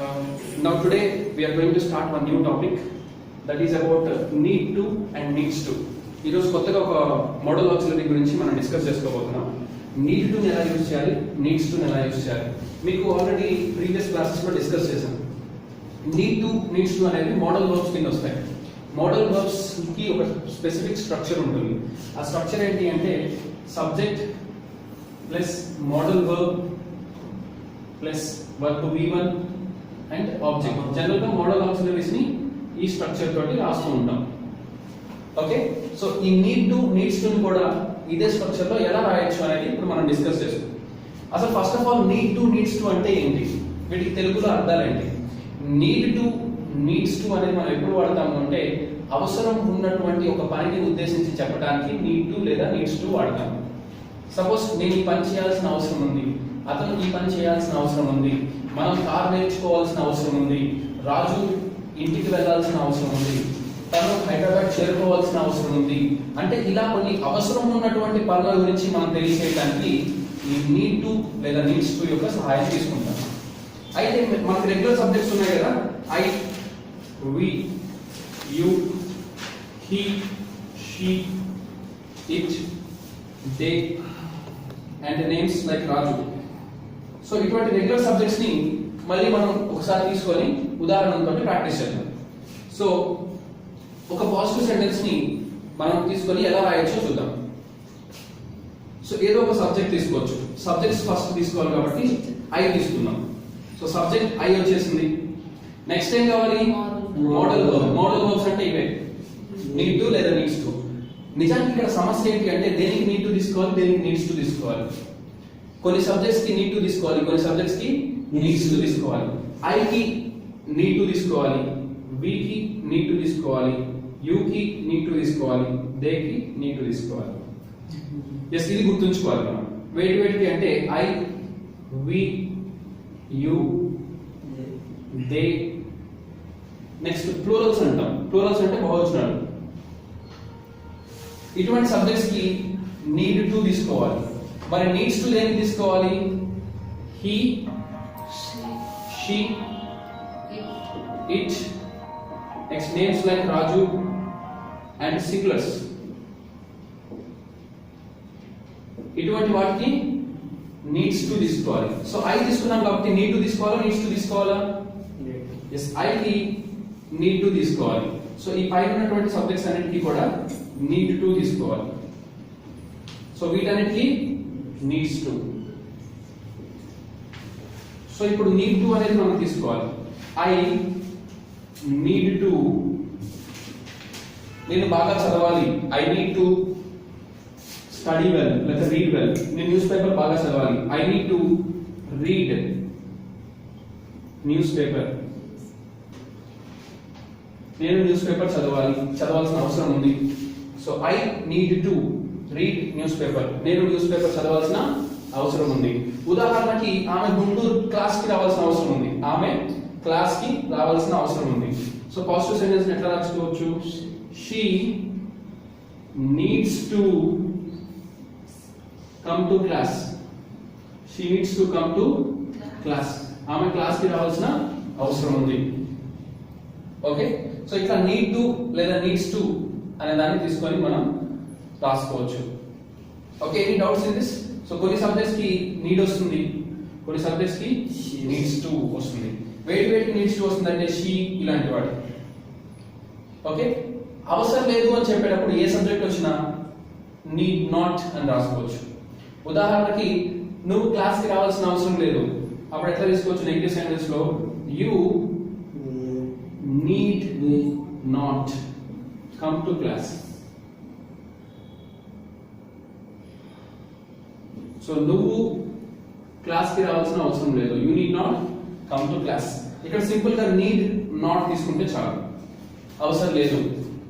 Now today we are going to start one new topic that is about need to and needs to. ఈరోజు కొత్తగా ఒక model auxiliary గురించి మనం discuss చేసుకోబోతున్నాం. Need to ఎలా use చేయాలి, నీడ్స్ టు ఎలా యూజ్ చేయాలి మీకు ఆల్రెడీ ప్రీవియస్ క్లాసెస్లో డిస్కస్ చేశాం. నీడ్ టు నీడ్స్ టు అనేది మోడల్ వర్బ్స్ కింద వస్తాయి. మోడల్ వర్బ్స్ కి ఒక స్పెసిఫిక్ స్ట్రక్చర్ ఉంటుంది. ఆ స్ట్రక్చర్ ఏంటి అంటే subject plus model verb plus verb V1 and object. General గా మోడల్ ఆక్సిలరీస్ ని ఈ స్ట్రక్చర్ తోటి రాస్తూ ఉంటాం. ఓకే, సో ఈ నీడ్ టు నీడ్స్ టు కూడా ఇదే స్ట్రక్చర్ లో ఎలా రాయొచ్చు అనేది ఇప్పుడు మనం డిస్కస్ చేస్తాం. అసలు first of all need to needs to అంటే ఏంటి, వీటికి తెలుగులో అర్థాలు ఏంటి? నీడ్ టు నీడ్స్ టు అనేది మనం ఎప్పుడు వాడతాము అంటే అవసరం ఉన్నటువంటి ఒక పనిని ఉద్దేశించి చెప్పడానికి నీడ్ టు లేదా నీడ్స్ టు వాడతాము. సపోజ్ నేను ఈ పని చేయాల్సిన అవసరం ఉంది, అతను ఈ పని చేయాల్సిన అవసరం ఉంది, మనం కార్ నేర్చుకోవాల్సిన అవసరం ఉంది, రాజు ఇంటికి వెళ్ళాల్సిన అవసరం ఉంది, తను హైదరాబాద్ చేరుకోవాల్సిన అవసరం ఉంది. అంటే ఇలా కొన్ని అవసరం ఉన్నటువంటి పనుల గురించి మనం తెలియజేయడానికి ఈ నీడ్ టు లేదా నీడ్స్ టు యొక్క సహాయం తీసుకుంటాం. అయితే మనకి రెగ్యులర్ సబ్జెక్ట్స్ ఉన్నాయి కదా, I, we, you, he, she, it, they and names like Raju. So ఇటువంటి రెగ్యులర్ సబ్జెక్ట్స్ ని మళ్ళీ మనం ఒకసారి తీసుకొని ఉదాహరణతో ప్రాక్టీస్ చేద్దాం. సో ఒక పాజిటివ్ సెంటెన్స్ ని మనం తీసుకొని ఎలా రాయొచ్చో చూద్దాం. సో ఏదో ఒక సబ్జెక్ట్ తీసుకోవచ్చు. సబ్జెక్ట్స్ ఫస్ట్ తీసుకోవాలి కాబట్టి ఐ తీసుకుందాం. సో సబ్జెక్ట్ ఐ వచ్చేసింది. నెక్స్ట్ ఏం కావాలి? Model verb. మోడల్ వర్బ్స్ అంటే ఇవే, నీడ్ టు లేదా నీడ్స్ టు. నిజానికి ఇక్కడ సమస్య ఏంటి అంటే దేనికి నీడ్ టు తీసుకోవాలి, దేనికి నీడ్స్ టు తీసుకోవాలి. కొన్ని సబ్జెక్ట్స్ కి నీడ్ టు తీసుకోవాలి, కొన్ని సబ్జెక్ట్స్ కి నీడ్స్ టు తీసుకోవాలి. ఐ కి నీడ్ టు తీసుకోవాలి, వి కి నీడ్ టు తీసుకోవాలి, యు కి నీడ్ టు తీసుకోవాలి, దే కి నీడ్ టు తీసుకోవాలి. ఎస్, ఇది గుర్తుంచుకోవాలి మనం. వేటికి అంటే I, we, you, they. Next plurals అంటాం. ప్లూరల్స్ అంటే బహువచనాలు. ఇటువంటి సబ్జెక్ట్స్ కి నీడ్ టు తీసుకోవాలి. మరి నీడ్స్ టు దేనికి తీసుకోవాలి? He, she, it, next names like Raju and singulars. ఇటువంటి వాటికి నీడ్స్ టు తీసుకోవాలి. సో ఐ తీసుకున్నాం కాబట్టి నీడ్ టు తీసుకోవాలా, నీడ్స్ టు తీసుకోవాలా? ఎస్, ఐ కి నీడ్ టు తీసుకోవాలి. సో ఈ పైన ఉన్నటువంటి సబ్జెక్ట్స్ అన్నిటికీ కూడా నీడ్ టు తీసుకోవాలి. సో వీటన్నిటికీ నీడ్స్ టు. సో ఇప్పుడు నీడ్ టు అనేది మనం తీసుకోవాలి. ఐ నీడ్ టు, నేను బాగా చదవాలి. I need to study well లేదా రీడ్ వెల్. నేను న్యూస్ పేపర్ బాగా చదవాలి. I need to read news paper. నేను న్యూస్ పేపర్ చదవాల్సిన అవసరం ఉంది. So I need to read news paper. నేను న్యూస్ పేపర్ చదవాల్సిన అవసరం ఉంది. ఉదాహరణకి ఆమె గుంటూరు క్లాస్ కి రావాల్సిన అవసరం ఉంది. ఆమె క్లాస్ కి రావాల్సిన అవసరం ఉంది. సో పాజిటివ్ సెంటెన్స్ ఎట్లా రాసుకోవచ్చు? She needs to come to class. She needs to come to class. ఆమె క్లాస్ కి రావాల్సిన అవసరం ఉంది. ఓకే, సో ఇట్లా నీడ్ టు లేదా నీడ్స్ టు అనే దాన్ని తీసుకొని మనం రాసుకోవచ్చు. Okay, any doubts in this? So కొన్ని సబ్జెక్ట్స్ కి నీడ్ వస్తుంది, కొన్ని సబ్జెక్ట్స్ కి నీడ్స్ టు వస్తుంది. వేటి నీడ్స్ టు వస్తుంది అంటే షీ, ఇలాంటి వాటి. ఓకే, అవసరం లేదు అని చెప్పేటప్పుడు ఏ సబ్జెక్ట్ వచ్చినా నీడ్ నాట్ అని రాసుకోవచ్చు. ఉదాహరణకి నువ్వు క్లాస్ కి రావాల్సిన అవసరం లేదు, అప్పుడు ఎట్లా తీసుకోవచ్చు? నెగటివ్ సెంటెన్స్ లో you need not come to class. So నువ్వు క్లాస్ కి రావాల్సిన అవసరం లేదు, you need not come to class. ఇక్కడ సింపుల్ గా నీడ్ నాట్ తీసుకుంటే చాలు. అవసరం లేదు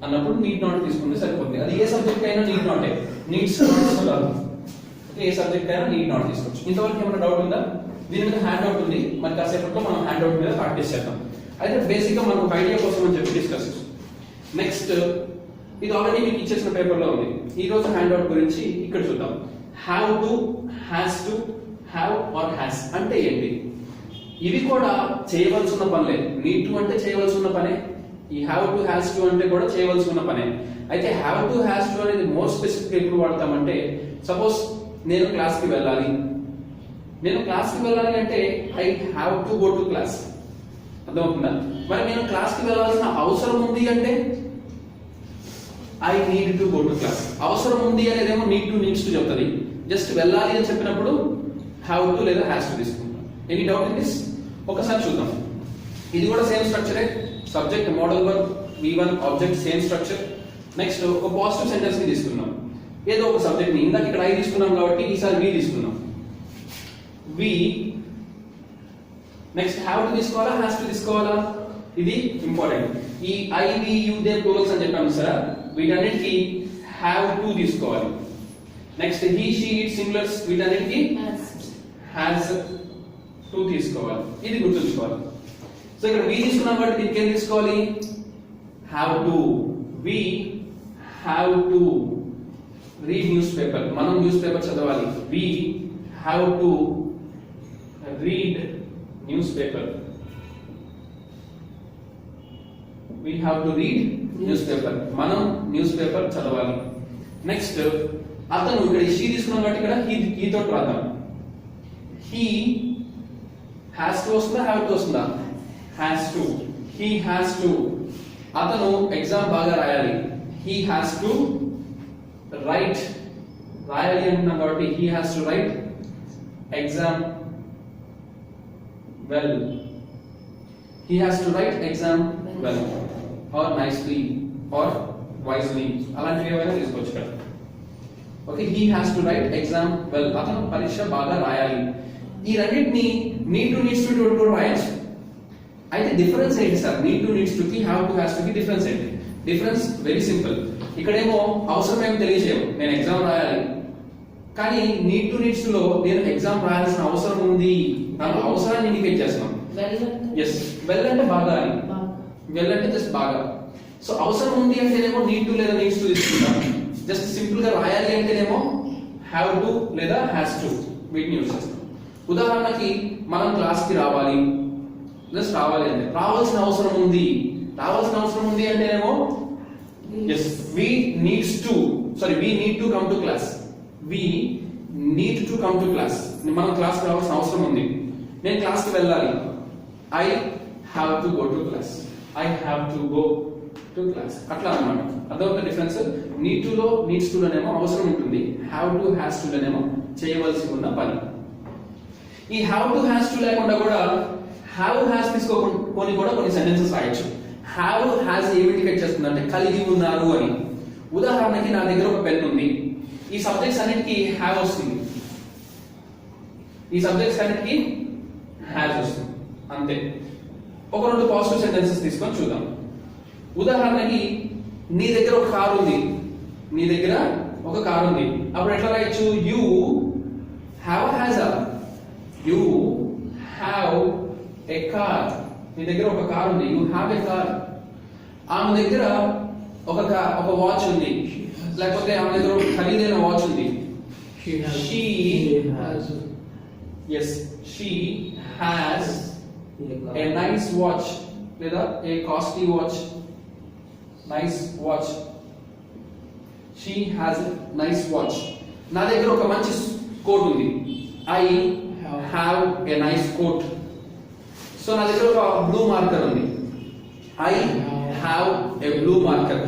అన్నప్పుడు నీడ్ నాట్ తీసుకుంటే సరిపోతుంది. అది ఏ సబ్జెక్ట్ అయినా నీడ్ నాటే, నీడ్స్ కాదు. ఏ సబ్జెక్ట్ అయినా నీడ్ నాట్ తీసుకోవచ్చు. ఇంతవరకు ఏమైనా డౌట్ ఉందా? దీని మీద హ్యాండ్ అవుట్ ఉంది, మరి కాసేపట్లో మనం హ్యాండ్ అవుట్ మీద ప్రాక్టీస్ చేద్దాం. అయితే బేసిక్ గా మనం ఒక ఐడియా కోసం అని చెప్పి డిస్కస్ చేస్తాం. నెక్స్ట్, ఇది ఆల్రెడీ మీకు ఇచ్చేసిన పేపర్ లో ఉంది. ఈ రోజు హ్యాండ్ అవుట్ గురించి ఇక్కడ చూద్దాం. Have to, has to, have or has అంటే ఏంటి? ఇవి కూడా చేయవలసి ఉన్న పనులే. నీడ్ టు అంటే చేయవలసి ఉన్న పనే, ఈ హ్యావ్ టు హ్యాస్ టు అంటే కూడా చేయవలసి ఉన్న పనే. అయితే హ్యావ్ టు హ్యాస్ టు అనేది మోర్ స్పెసిఫిక్ ఎప్పుడు వాడతామంటే, సపోజ్ నేను క్లాస్కి వెళ్ళాలి. నేను క్లాస్కి వెళ్ళాలి అంటే I have to go to class. అర్థమవుతుందా? మరి నేను క్లాస్కి వెళ్ళాల్సిన అవసరం ఉంది అంటే I need to go to class. అవసరం ఉంది అనేదేమో నీడ్ టు నీడ్స్ టు చెప్తుంది. జస్ట్ వెళ్ళాలి అని చెప్పినప్పుడు హ్యావ్ టు లేదా హ్యాస్ టు తీసుకుంటాం. Any doubt in this? ఒకసారి చూద్దాం. ఇది కూడా సేమ్ స్ట్రక్చరే. Subject, modal verb, V1, object, same structure. Next ఒక పాజిటివ్ సెంటెన్స్ ని తీసుకుందాం. ఏదో ఒక సబ్జెక్ట్ ని, ఇందాక ఇక్కడ ఐ తీసుకున్నాం కాబట్టి ఈసారి వి తీసుకున్నాం. వి. నెక్స్ట్ హ్యావ్ టు తీసుకోవాలా, హ్యాస్ టు తీసుకోవాలా? ఇది ఇంపార్టెంట్. ఈ I, we, you, they plurals అని చెప్పాము సార్, వీటన్నిటికి హ్యావ్ టు తీసుకోవాలి. Next he, she, it singulars, వీటన్నిటికి హ్యాస్ టు తీసుకోవాలి. ఇది గుర్తుంచుకోవాలి. సో ఇక్కడ వి తీసుకున్నాం కాబట్టి దీనికి ఏం తీసుకోవాలి? Have to. We have to read news paper. మనం న్యూస్ పేపర్ చదవాలి. We have to read news paper. We have to read news paper. మనం న్యూస్ పేపర్ చదవాలి. నెక్స్ట్ అతను, ఇక్కడ షీ తీసుకున్నాం కాబట్టి ఇక్కడ హీ తోటి రాద్దాం. హీ హ్యాస్ టు వస్తుందా, హ్యావ్ టు వస్తుందా? Has to. He has to. అతను ఎగ్జామ్ బాగా రాయాలి. He has to write. రాయాలి అంటున్నాం కాబట్టి he has to write exam well. He has to write exam well or nicely or wisely, అలాంటివి ఏమైనా తీసుకోవచ్చు కదా. Okay, he has to write exam well. అతను పరీక్ష బాగా రాయాలి. ఈ రెండింటిని నీడ్ టు నీడ్స్ టు కూడా రాయొచ్చు. అయితే డిఫరెన్స్ ఏంటి sir? Need to needs to కి, హ్యావ్ టు హ్యాస్ టు కి డిఫరెన్స్ ఏంటి? Difference very simple. ఇక్కడేమో అవసరం ఏమి తెలియజేయము, నేను ఎగ్జామ్ రాయాలి. కానీ నీడ్ టు నీడ్స్ లో నేను ఎగ్జామ్ రాయాల్సిన అవసరం ఉంది, దాని అవసరాన్ని ఇండికేట్ చేస్తున్నాం. ఎస్, వెల్ అంటే బాగా అని, వెల్ అంటే జస్ట్ బాగా. సో అవసరం ఉంది అంటేనేమో నీడ్ టు లేదా నీడ్స్ టు తీసుకుంటాం. జస్ట్ సింపుల్ గా రాయాలి అంటేనేమో హ్యావ్ టు లేదా హ్యాస్ టు, వీటిని యూజ్ చేస్తాం. ఉదాహరణకి మనం క్లాస్ కి రావాలి, జస్ట్ రావాలి అంటే రావాల్సిన అవసరం ఉంది. రావాల్సిన అవసరం ఉంది అంటేనేమో yes, we needs to, sorry we need to come to class. We need to come to class. మనం క్లాస్ కి రావాల్సిన అవసరం ఉంది. నేను క్లాస్ కి వెళ్ళాలి. I have to go to class. I have to go to class. అట్లా అన్నమాట. అదొక డిఫరెన్స్. నీడ్ టు లో, నీడ్స్ టు లోనేమో అవసరం ఉంటుంది. హ్యావ్ టు హ్యాస్ టు లోనేమో చేయవలసి ఉన్న పని. ఈ హ్యావ్ టు హ్యాస్ టు లేకుండా కూడా హ్యావ్ హ్యాస్ తీసుకోకొని కూడా కొన్ని సెంటెన్సెస్ రాయొచ్చు. హ్యావ్ హ్యాస్ ఏమి ఇండికేట్ చేస్తుంది అంటే కలిగి ఉన్నారు అని. ఉదాహరణకి నా దగ్గర ఒక పెన్ ఉంది. ఈ సబ్జెక్ట్స్ అన్నిటికీ హ్యావ్ వస్తుంది, ఈ సబ్జెక్ట్స్ అన్నిటికీ హ్యాస్ వస్తుంది, అంతే. ఒక రెండు పాజిటివ్ సెంటెన్సెస్ తీసుకొని చూద్దాం. ఉదాహరణకి నీ దగ్గర ఒక కారు ఉంది. నీ దగ్గర ఒక కారు ఉంది. అప్పుడు ఎట్లా రాయొచ్చు? You have has a. You have a car. నీ దగ్గర ఒక కార్ ఉంది. You have a car. ఆమె దగ్గర ఒక వాచ్ ఉంది, లేకపోతే ఆమె దగ్గర ఒక ఖరీదైన వాచ్ ఉంది. She has a nice watch లేదా a costly watch. Nice watch. She has a nice watch. నా దగ్గర ఒక మంచి కోట్ ఉంది. I have a nice coat. So నా దగ్గర ఒక బ్లూ మార్కర్ ఉంది. I have a blue marker.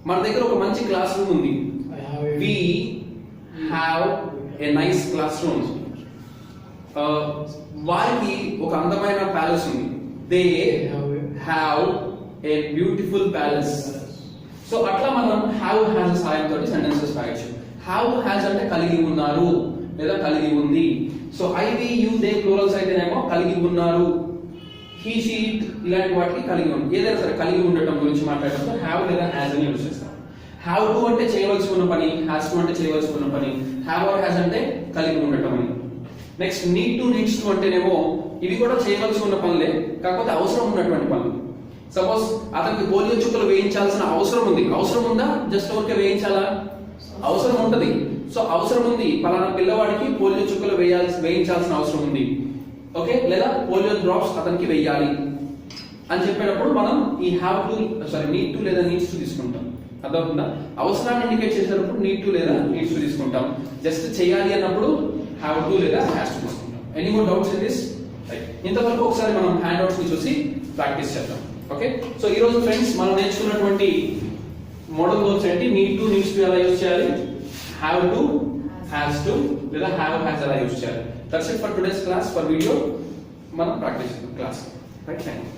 మన దగ్గర ఒక మంచి క్లాస్ రూమ్ ఉంది. We have a nice classroom. వారికి ఒక అందమైన ప్యాలెస్ ఉంది. They have a beautiful palace. So అట్లా మనం హ్యావ్ హ్యాస్ సహాయంతో సెంటెన్సెస్ రాయొచ్చు. హ్యావ్ హ్యాస్ అంటే కలిగి ఉన్నారు లేదా కలిగి ఉంది. So I, we, you, they plurals అయితేనేమో కలిగి ఉన్నారు. హీ, షీ, ఇట్ ఇలాంటి వాటికి కలిగి ఉంది. ఏదైనా సరే కలిగి ఉండటం గురించి మాట్లాడటం హ్యావ్ లేదా హ్యాస్ అని యూజ్ చేస్తాం. హ్యావ్ టు అంటే చేయవలసి ఉన్న పని, హ్యాస్ టు అంటే చేయవలసి ఉన్న పని, హ్యావ్ ఆర్ హ్యాస్ అంటే కలిగి ఉండటం అని. Next need to, needs to అంటేనేమో ఇవి కూడా చేయవలసి ఉన్న పనులే, కాకపోతే అవసరం ఉన్నటువంటి పనులు. సపోజ్ అతనికి పోలియో చుక్కలు వేయించాల్సిన అవసరం ఉంది. అవసరం ఉందా? జస్ట్ ఊరికే వేయించాలా? అవసరం ఉంటది. సో అవసరం ఉంది, పలానా పిల్లవాడికి పోలియో చుక్కలు వేయించాల్సిన అవసరం ఉంది. ఓకే, లేదా పోలియో డ్రాప్స్ అతనికి వెయ్యాలి అని చెప్పేటప్పుడు మనం ఈ హ్యావ్ టు నీడ్ టు లేదా నీడ్స్ టు తీసుకుంటాం. అర్థమవుతుందా? అవసరాన్ని ఇండికేట్ చేసేటప్పుడు నీడ్ టు లేదా నీడ్స్ టు తీసుకుంటాం. జస్ట్ చేయాలి అన్నప్పుడు హ్యావ్ టు లేదా హ్యాస్ టు తీసుకుంటాం. Any more doubts in this? Right, ఇంతవరకు ఒకసారి మనం హ్యాండ్ అవుట్స్ ని చూసి ప్రాక్టీస్ చేద్దాం. ఓకే, సో ఈ రోజు ఫ్రెండ్స్ మనం నేర్చుకున్నటువంటి మోడల్ వర్బ్స్ ఏంటి? నీడ్ టు, నీడ్స్ టు ఎలా యూజ్ చేయాలి, హ్యావ్ టు, హ్యాస్ టు లేదా హ్యావ్ హ్యాస్ ఎలా యూజ్ చేయాలి. That's it for today's class. For video మనం ప్రాక్టీస్ చేద్దాం క్లాస్. Right, thank you.